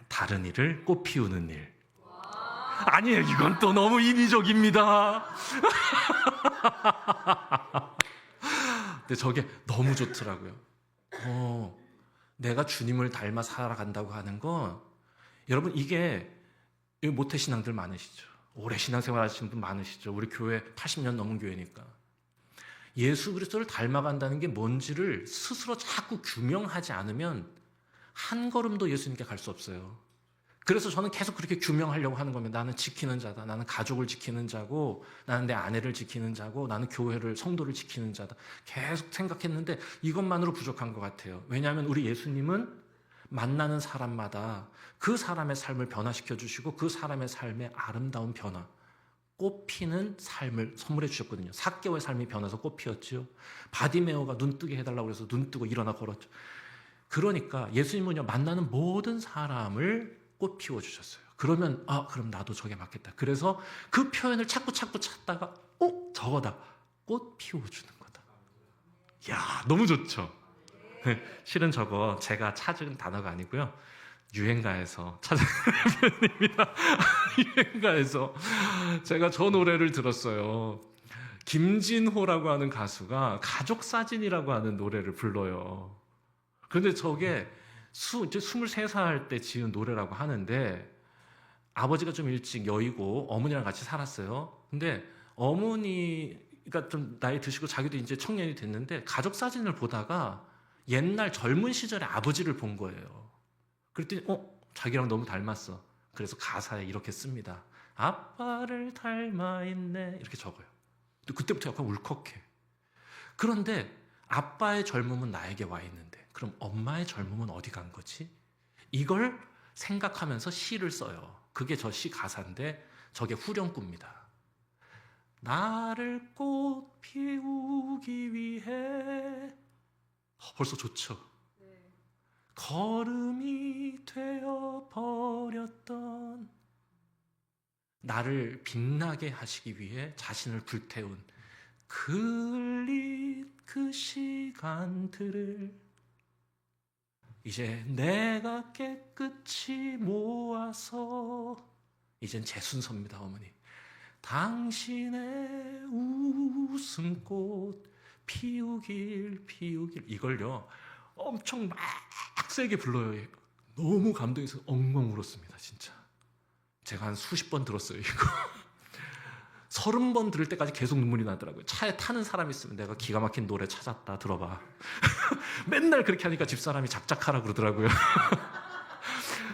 다른 이를 꽃피우는 일. 아니에요, 이건 또 너무 인위적입니다. 근데 저게 너무 좋더라고요. 내가 주님을 닮아 살아간다고 하는 건, 여러분, 이게 모태신앙들 많으시죠. 오래 신앙생활 하시는 분 많으시죠. 우리 교회 80년 넘은 교회니까. 예수 그리스도를 닮아간다는 게 뭔지를 스스로 자꾸 규명하지 않으면 한 걸음도 예수님께 갈 수 없어요. 그래서 저는 계속 그렇게 규명하려고 하는 겁니다. 나는 지키는 자다. 나는 가족을 지키는 자고, 나는 내 아내를 지키는 자고, 나는 교회를, 성도를 지키는 자다. 계속 생각했는데 이것만으로 부족한 것 같아요. 왜냐하면 우리 예수님은 만나는 사람마다 그 사람의 삶을 변화시켜 주시고 그 사람의 삶의 아름다운 변화, 꽃피는 삶을 선물해 주셨거든요. 삭개오의 삶이 변해서 꽃피었죠. 바디메오가 눈 뜨게 해달라고 해서 눈 뜨고 일어나 걸었죠. 그러니까 예수님은요, 만나는 모든 사람을 꽃 피워 주셨어요. 그러면 그럼 나도 저게 맞겠다. 그래서 그 표현을 자꾸 찾다가 저거다. 꽃 피워주는 거다. 야, 너무 좋죠. 실은 저거 제가 찾은 단어가 아니고요. 유행가에서 찾은 표현입니다. 유행가에서 제가 저 노래를 들었어요. 김진호라고 하는 가수가 가족사진이라고 하는 노래를 불러요. 그런데 저게 이제 23살 때 지은 노래라고 하는데, 아버지가 좀 일찍 여의고 어머니랑 같이 살았어요. 근데 어머니가 좀 나이 드시고 자기도 이제 청년이 됐는데 가족사진을 보다가 옛날 젊은 시절의 아버지를 본 거예요. 그랬더니 자기랑 너무 닮았어. 그래서 가사에 이렇게 씁니다. 아빠를 닮아 있네, 이렇게 적어요. 그때부터 약간 울컥해. 그런데 아빠의 젊음은 나에게 와 있는데 그럼 엄마의 젊음은 어디 간 거지? 이걸 생각하면서 시를 써요. 그게 저 시 가사인데 저게 후렴구입니다. 나를 꽃 피우기 위해, 벌써 좋죠? 걸음이 되어 버렸던, 나를 빛나게 하시기 위해 자신을 불태운 흘린 그 시간들을 이제 내가 깨끗이 모아서, 이젠 제 순서입니다, 어머니. 당신의 웃음꽃 피우길 피우길, 이걸요 엄청 막 세게 불러요. 너무 감동해서 엉엉 울었습니다, 진짜. 제가 한 수십 번 들었어요, 이거. 30번 들을 때까지 계속 눈물이 나더라고요. 차에 타는 사람 있으면 내가 기가 막힌 노래 찾았다, 들어봐. 맨날 그렇게 하니까 집사람이 작작하라 그러더라고요.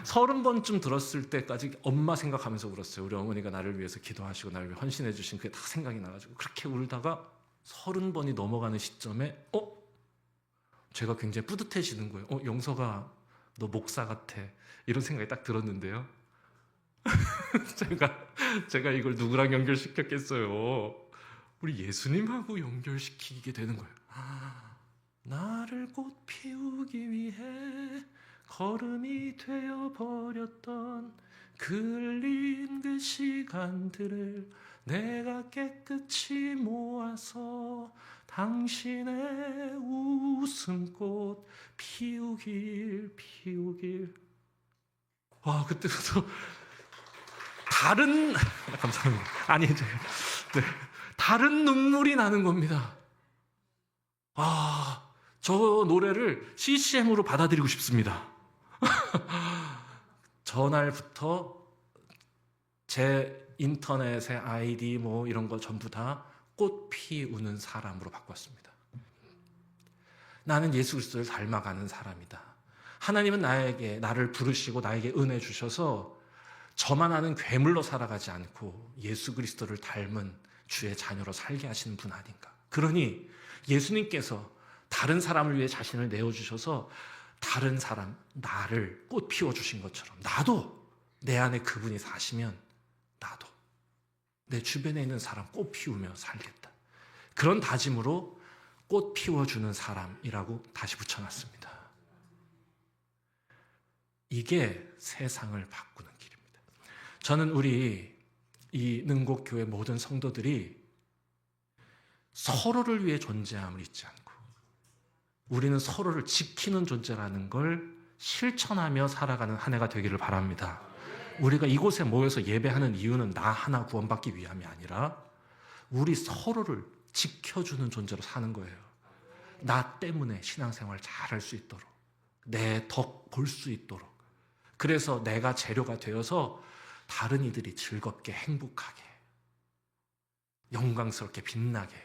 30번쯤 들었을 때까지 엄마 생각하면서 울었어요. 우리 어머니가 나를 위해서 기도하시고 나를 위해 헌신해 주신 그게 다 생각이 나가지고 그렇게 울다가 30번이 넘어가는 시점에 제가 굉장히 뿌듯해지는 거예요. 영서가 너 목사 같아, 이런 생각이 딱 들었는데요. 제가 이걸 누구랑 연결시켰겠어요? 우리 예수님하고 연결시키게 되는 거예요. 나를 꽃 피우기 위해 걸음이 되어 버렸던 흘린 그 시간들을 내가 깨끗이 모아서 당신의 웃음꽃 피우길 피우길. 와, 그때부터 감사합니다. 아니, 다른 눈물이 나는 겁니다. 저 노래를 CCM으로 받아들이고 싶습니다. 전날부터 제 인터넷의 아이디 이런 거 전부 다 꽃 피우는 사람으로 바꿨습니다. 나는 예수 그리스도를 닮아가는 사람이다. 하나님은 나를 부르시고 나에게 은혜 주셔서 저만 아는 괴물로 살아가지 않고 예수 그리스도를 닮은 주의 자녀로 살게 하시는 분 아닌가. 그러니 예수님께서 다른 사람을 위해 자신을 내어주셔서 다른 사람, 나를 꽃 피워주신 것처럼 나도 내 안에 그분이 사시면 나도 내 주변에 있는 사람 꽃 피우며 살겠다. 그런 다짐으로 꽃 피워주는 사람이라고 다시 붙여놨습니다. 이게 세상을 바꾸는 길입니다. 저는 우리 이 능곡교회 모든 성도들이 서로를 위해 존재함을 잊지 않고 우리는 서로를 지키는 존재라는 걸 실천하며 살아가는 한 해가 되기를 바랍니다. 우리가 이곳에 모여서 예배하는 이유는 나 하나 구원받기 위함이 아니라 우리 서로를 지켜주는 존재로 사는 거예요. 나 때문에 신앙생활 잘할 수 있도록, 내 덕 볼 수 있도록. 그래서 내가 재료가 되어서 다른 이들이 즐겁게 행복하게 영광스럽게 빛나게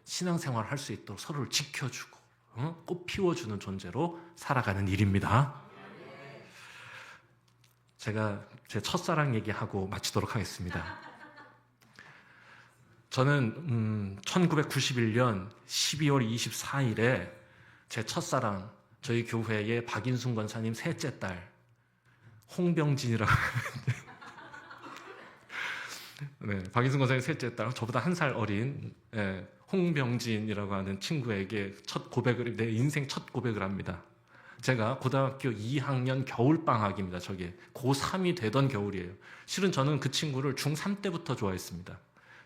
신앙생활을 할 수 있도록 서로를 지켜주고 꽃 피워주는 존재로 살아가는 일입니다. 제가 제 첫사랑 얘기하고 마치도록 하겠습니다. 저는 1991년 12월 24일에 제 첫사랑, 저희 교회의 박인순 권사님 셋째 딸 홍병진이라고 네, 박인순 권사님 셋째 딸, 저보다 1살 어린 홍병진이라고 하는 친구에게 내 인생 첫 고백을 합니다. 제가 고등학교 2학년 겨울방학입니다. 저게 고3이 되던 겨울이에요. 실은 저는 그 친구를 중3 때부터 좋아했습니다.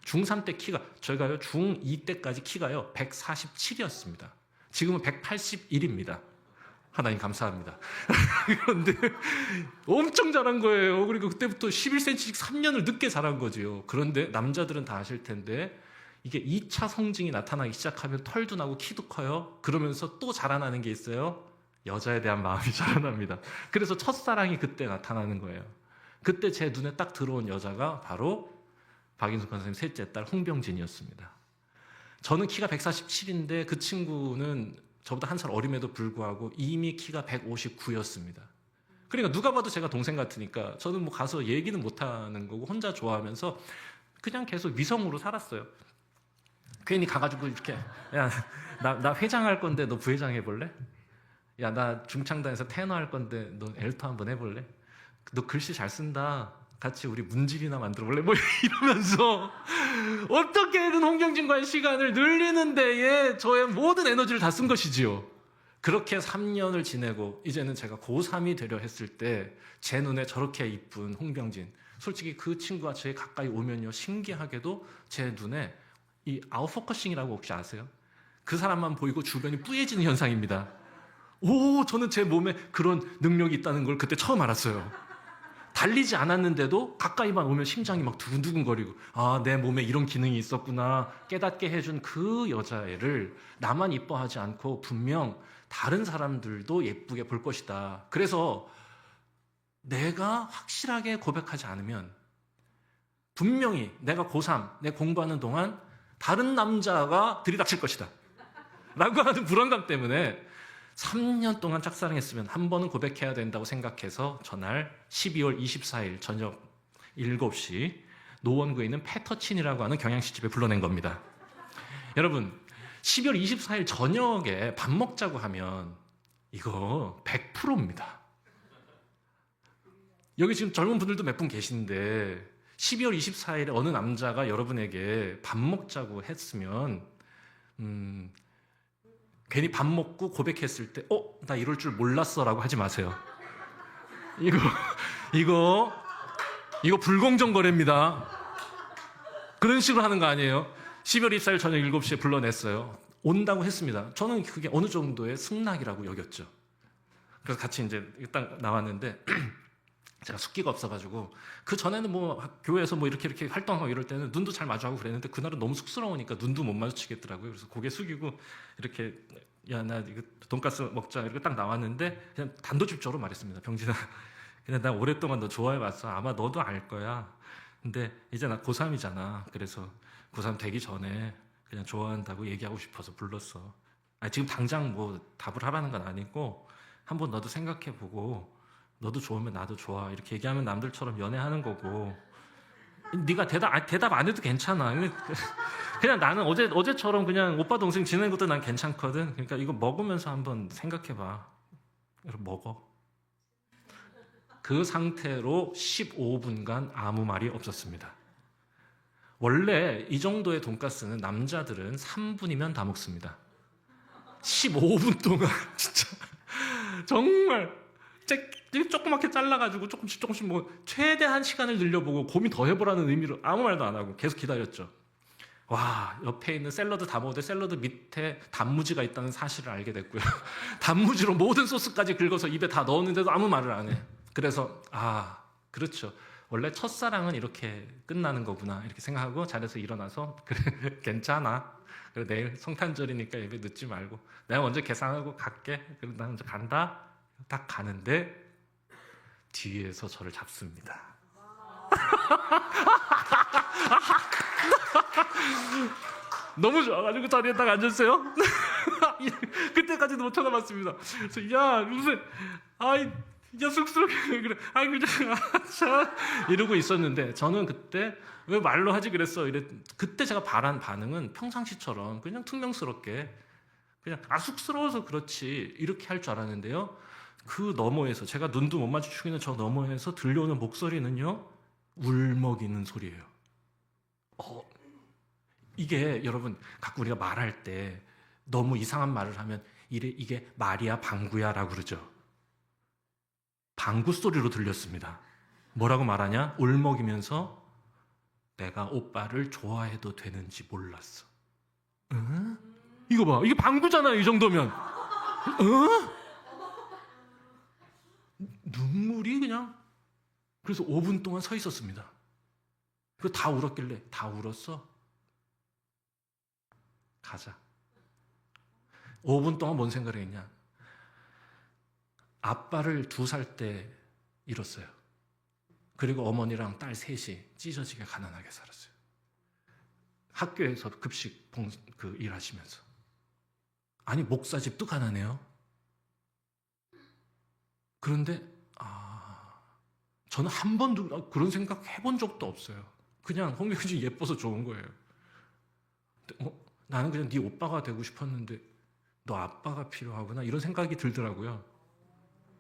중3 때 키가, 저희가요 중2 때까지 키가요 147이었습니다. 지금은 181입니다. 하나님 감사합니다. 그런데 엄청 자란 거예요. 그리고 그때부터 11cm씩 3년을 늦게 자란 거죠. 그런데 남자들은 다 아실 텐데 이게 2차 성징이 나타나기 시작하면 털도 나고 키도 커요. 그러면서 또 자라나는 게 있어요. 여자에 대한 마음이 자라납니다. 그래서 첫사랑이 그때 나타나는 거예요. 그때 제 눈에 딱 들어온 여자가 바로 박인숙 선생님 셋째 딸 홍병진이었습니다. 저는 키가 147인데 그 친구는 저보다 한 살 어림에도 불구하고 이미 키가 159였습니다. 그러니까 누가 봐도 제가 동생 같으니까 저는 뭐 가서 얘기는 못하는 거고 혼자 좋아하면서 그냥 계속 위성으로 살았어요. 괜히 가가지고 이렇게 야, 나 회장할 건데 너 부회장 해볼래? 야, 나 중창단에서 테너 할 건데 너 엘터 한번 해볼래? 너 글씨 잘 쓴다. 같이 우리 문집이나 만들어 볼래? 뭐 이러면서 어떻게든 홍경진과의 시간을 늘리는 데에 저의 모든 에너지를 다 쓴 것이지요. 그렇게 3년을 지내고 이제는 제가 고3이 되려 했을 때 제 눈에 저렇게 이쁜 홍병진, 솔직히 그 친구가 제 가까이 오면요 신기하게도 제 눈에 이 아웃포커싱이라고 혹시 아세요? 그 사람만 보이고 주변이 뿌얘지는 현상입니다. 오, 저는 제 몸에 그런 능력이 있다는 걸 그때 처음 알았어요. 달리지 않았는데도 가까이만 오면 심장이 막 두근두근거리고 아, 내 몸에 이런 기능이 있었구나 깨닫게 해준 그 여자애를 나만 이뻐하지 않고 분명 다른 사람들도 예쁘게 볼 것이다. 그래서 내가 확실하게 고백하지 않으면 분명히 내가 고3, 내 공부하는 동안 다른 남자가 들이닥칠 것이다 라고 하는 불안감 때문에 3년 동안 짝사랑했으면 한 번은 고백해야 된다고 생각해서 전날 12월 24일 저녁 7시 노원구에 있는 패터친이라고 하는 경양식집에 불러낸 겁니다. 여러분 12월 24일 저녁에 밥 먹자고 하면 이거 100%입니다. 여기 지금 젊은 분들도 몇 분 계신데 12월 24일에 어느 남자가 여러분에게 밥 먹자고 했으면 괜히 밥 먹고 고백했을 때 나 이럴 줄 몰랐어 라고 하지 마세요. 이거 불공정 거래입니다. 그런 식으로 하는 거 아니에요. 12월 24일 저녁 7시에 불러냈어요. 온다고 했습니다. 저는 그게 어느 정도의 승낙이라고 여겼죠. 그래서 같이 이제 딱 나왔는데 제가 숙기가 없어가지고 그 전에는 뭐 교회에서 뭐 이렇게 활동하고 이럴 때는 눈도 잘 마주하고 그랬는데 그날은 너무 쑥스러우니까 눈도 못 마주치겠더라고요. 그래서 고개 숙이고 이렇게 야, 나 이거 돈가스 먹자 이렇게 딱 나왔는데 그냥 단도직입적으로 말했습니다. 병진아, 그냥 나 오랫동안 너 좋아해봤어. 아마 너도 알 거야. 근데 이제 나 고3이잖아. 그래서 고3 되기 전에 그냥 좋아한다고 얘기하고 싶어서 불렀어. 아니, 지금 당장 뭐 답을 하라는 건 아니고 한번 너도 생각해보고 너도 좋으면 나도 좋아 이렇게 얘기하면 남들처럼 연애하는 거고 네가 대답 안 해도 괜찮아. 그냥 나는 어제처럼 그냥 오빠 동생 지내는 것도 난 괜찮거든. 그러니까 이거 먹으면서 한번 생각해봐. 여러분 먹어. 그 상태로 15분간 아무 말이 없었습니다. 원래 이 정도의 돈가스는 남자들은 3분이면 다 먹습니다. 15분 동안 진짜 정말 조그맣게 잘라가지고 조금씩 뭐 최대한 시간을 늘려보고 고민 더 해보라는 의미로 아무 말도 안 하고 계속 기다렸죠. 와, 옆에 있는 샐러드 다 먹었는데 샐러드 밑에 단무지가 있다는 사실을 알게 됐고요. 단무지로 모든 소스까지 긁어서 입에 다 넣었는데도 아무 말을 안 해. 그래서 그렇죠. 원래 첫사랑은 이렇게 끝나는 거구나 이렇게 생각하고 자리에서 일어나서 그래 괜찮아. 그래 내일 성탄절이니까 예배 늦지 말고 내가 먼저 계산하고 갈게. 그리고 나 먼저 간다. 딱 가는데 뒤에서 저를 잡습니다. 너무 좋아가지고 자리에 딱 앉았어요. 그때까지도 못 쳐다봤습니다. 그래서 야 무슨 야 쑥스럽게 그래. 그냥 참 이러고 있었는데 저는 그때 왜 말로 하지 그랬어. 그때 제가 바란 반응은 평상시처럼 그냥 퉁명스럽게 그냥 쑥스러워서 그렇지 이렇게 할 줄 알았는데요. 그 너머에서 제가 눈도 못 마주치고 있는 저 너머에서 들려오는 목소리는요 울먹이는 소리예요. 이게 여러분 가끔 우리가 말할 때 너무 이상한 말을 하면 이게 마리아 방구야라고 그러죠. 방구 소리로 들렸습니다. 뭐라고 말하냐? 울먹이면서 내가 오빠를 좋아해도 되는지 몰랐어. 응? 이거 봐. 이게 방구잖아요. 이 정도면. 눈물이 그냥. 그래서 5분 동안 서 있었습니다. 그거 다 울었길래 다 울었어? 가자. 5분 동안 뭔 생각을 했냐? 아빠를 2살 때 잃었어요. 그리고 어머니랑 딸 셋이 찢어지게 가난하게 살았어요. 학교에서 급식 일하시면서. 아니, 목사집도 가난해요. 그런데 저는 한 번도 그런 생각 해본 적도 없어요. 그냥 홍명진이 예뻐서 좋은 거예요. 나는 그냥 네 오빠가 되고 싶었는데 너 아빠가 필요하구나 이런 생각이 들더라고요.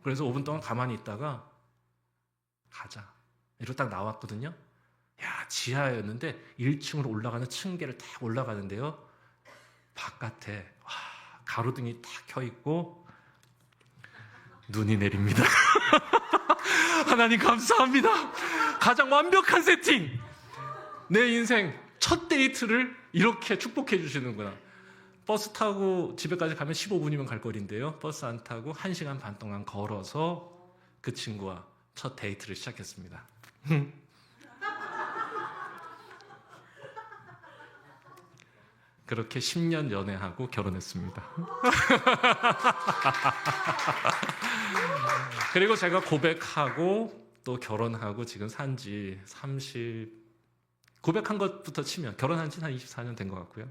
그래서 5분 동안 가만히 있다가 가자 이러고 딱 나왔거든요. 야, 지하였는데 1층으로 올라가는 층계를 딱 올라가는데요. 바깥에 가로등이 딱 켜있고 눈이 내립니다. 하나님 감사합니다. 가장 완벽한 세팅. 내 인생 첫 데이트를 이렇게 축복해 주시는구나. 버스 타고 집에까지 가면 15분이면 갈 거리인데요. 버스 안 타고 1시간 반 동안 걸어서 그 친구와 첫 데이트를 시작했습니다. 그렇게 10년 연애하고 결혼했습니다. 그리고 제가 고백하고 또 결혼하고 지금 산지 고백한 것부터 치면 결혼한 지는 한 24년 된 것 같고요.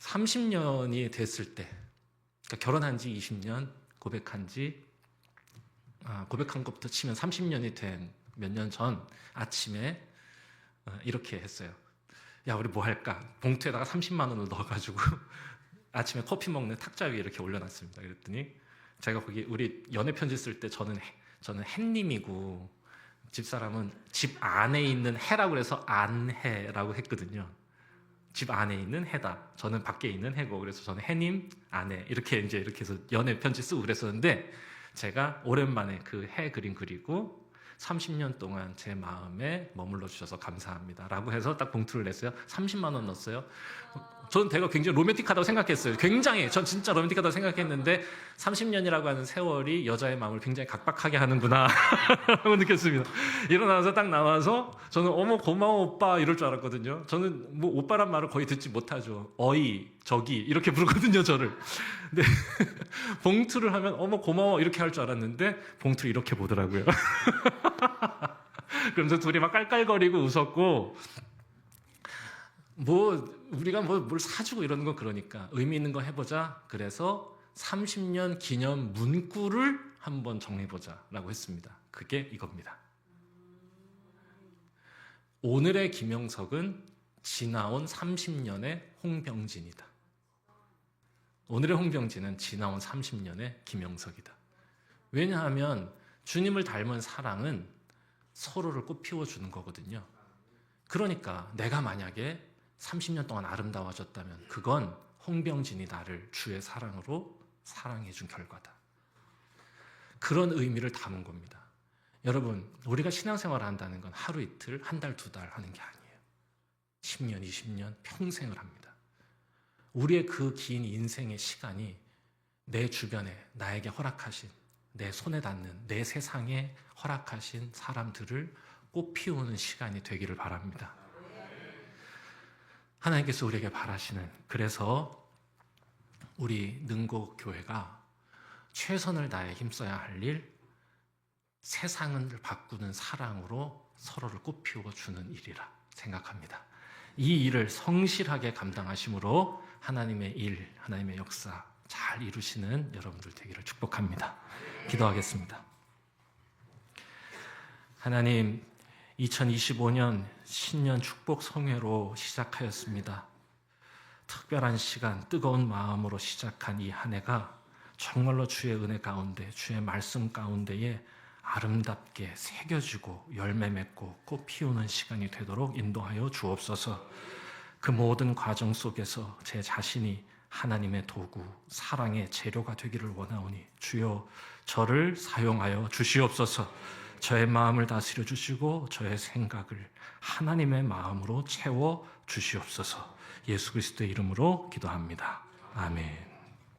30년이 됐을 때, 그러니까 결혼한 지 20년, 고백한 것부터 치면 30년이 된 몇 년 전 아침에 이렇게 했어요. 야, 우리 뭐 할까? 봉투에다가 30만 원을 넣어가지고 아침에 커피 먹는 탁자 위에 이렇게 올려놨습니다. 그랬더니 제가 거기 우리 연애 편지 쓸 때 저는 햇님이고 집사람은 집 안에 있는 해라고 그래서 안해라고 했거든요. 집 안에 있는 해다. 저는 밖에 있는 해고 그래서 저는 해님 안해 이렇게 해서 연애 편지 쓰고 그랬었는데 제가 오랜만에 그 해 그림 그리고 30년 동안 제 마음에 머물러 주셔서 감사합니다 라고 해서 딱 봉투를 냈어요. 30만 원 넣었어요. 저는 제가 굉장히 로맨틱하다고 생각했어요. 전 진짜 로맨틱하다고 생각했는데 30년이라고 하는 세월이 여자의 마음을 굉장히 각박하게 하는구나 라고 느꼈습니다. 일어나서 딱 나와서 저는 어머 고마워 오빠 이럴 줄 알았거든요. 저는 뭐 오빠란 말을 거의 듣지 못하죠. 어이 저기 이렇게 부르거든요 저를. 근데 봉투를 하면 어머 고마워 이렇게 할 줄 알았는데 봉투를 이렇게 보더라고요. 그러면서 둘이 막 깔깔거리고 웃었고 우리가 뭘 사주고 이러는 거 그러니까 의미 있는 거 해보자. 그래서 30년 기념 문구를 한번 정해보자 라고 했습니다. 그게 이겁니다. 오늘의 김영석은 지나온 30년의 홍병진이다. 오늘의 홍병진은 지나온 30년의 김영석이다. 왜냐하면 주님을 닮은 사랑은 서로를 꽃피워주는 거거든요. 그러니까 내가 만약에 30년 동안 아름다워졌다면 그건 홍병진이 나를 주의 사랑으로 사랑해준 결과다. 그런 의미를 담은 겁니다. 여러분, 우리가 신앙생활을 한다는 건 하루 이틀, 한 달, 2달 하는 게 아니에요. 10년, 20년, 평생을 합니다. 우리의 그 긴 인생의 시간이 내 주변에 나에게 허락하신, 내 손에 닿는 내 세상에 허락하신 사람들을 꽃피우는 시간이 되기를 바랍니다. 하나님께서 우리에게 바라시는, 그래서 우리 능곡교회가 최선을 다해 힘써야 할 일, 세상을 바꾸는 사랑으로 서로를 꽃피워 주는 일이라 생각합니다. 이 일을 성실하게 감당하심으로 하나님의 일, 하나님의 역사 잘 이루시는 여러분들 되기를 축복합니다. 기도하겠습니다. 하나님, 2025년 신년 축복 성회로 시작하였습니다. 특별한 시간, 뜨거운 마음으로 시작한 이 한 해가 정말로 주의 은혜 가운데, 주의 말씀 가운데에 아름답게 새겨지고 열매 맺고 꽃 피우는 시간이 되도록 인도하여 주옵소서. 그 모든 과정 속에서 제 자신이 하나님의 도구, 사랑의 재료가 되기를 원하오니 주여 저를 사용하여 주시옵소서. 저의 마음을 다스려 주시고 저의 생각을 하나님의 마음으로 채워 주시옵소서. 예수 그리스도의 이름으로 기도합니다. 아멘.